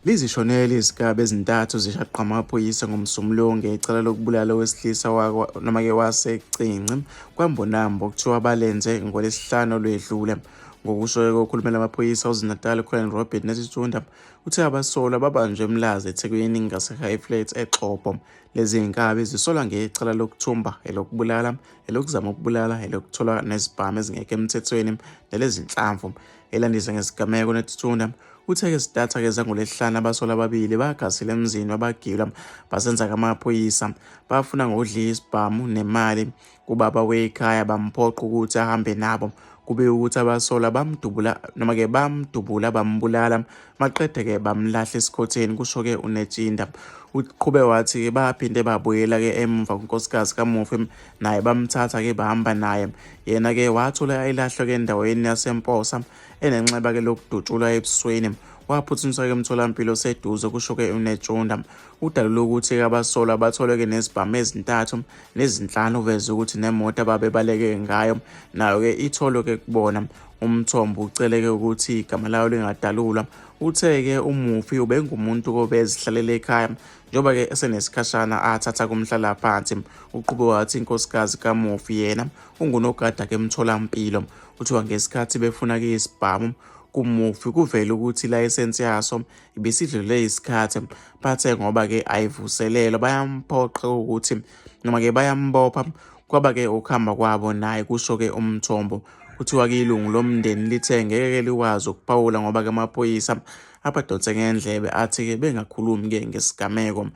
Lizishonele izigaba ezintathu zishaqqa amaphoyisa ngomsombuluko ngecala lokubulala owesilisa noma-ke waseCinci kwaMbonambo okuthiwa balenze ngoLwesihlanu olwedlule. Ngokusho kokhulumela amaphoyisa uZinatali Colonel Robert Nesitunda uthe abasolwa babanjwe eMlazi eThekwini ngase-Highfields eXhopo. Lezi zinkabi zisolwa ngecala lokuthumba, elokubulala, elokuzama ukubulala, elokuthola nezibhamu ezingekho emthethweni nalezi nhlamvu. Elandisa ngesigameko uNesitunda uthe-ke isidatha-ke zangoLwesihlanu abasolwa ababili bagasela emzini wabagilwa basenza amaphoyisa bafuna ngodliwa isibhamu nemali kubaba wekhaya bamphoqa ukuthi ahambe nabo. Kube ukuthi abasolwa bamdubula noma-ke bamdubula bambulala maqede-ke bamlahla esikhotheni, kusho-ke uNetshinda. Uqhube wathi-ke baphinde babuyela-ke emva kunkosikazi kamufi naye bamthatha-ke bahamba naye. Yena-ke wathola ilahlwe-ke endaweni yaseMposa enenxeba-ke lokudutshulwa ebusweni. Waphuthunyiswa-ke emtholampilo oseduze, kusho-ke uNetshunda. Udalule ukuthi-ke abasolwa bathole-ke nezibhamu ezintathu nezinhlanu uveze ukuthi nemoto ababebaleke ngayo nayo-ke itholwe-ke kubona. Umthombo ucele-ke ukuthi igama layo lingadalulwa. Uthe-ke umufi ubengumuntu obezihlalele ekhaya njengoba-ke esenesikhashana athatha kumhlalaphansi. Uqhube wathi inkosikazi kamufi yena ungunogada-ke emtholampilo. Uthiwa ngesikhathi befuna-ke isibhamu kumufi kuvele ukuthi ilayisensi yaso ibisidlule isikhathi, bathe ngoba-ke ayivuselelwa bayamphoqa ukuthi noma-ke bayambopha kwaba-ke ukuhamba kwabo naye, kusho-ke umthombo. Kuthiwa-ke ilungu lomndeni lithe ngeke-ke likwazi ukuphawula ngoba-ke amaphoyisa abadonse ngendlebe athi-ke bengakhulumi-ke ngesigameko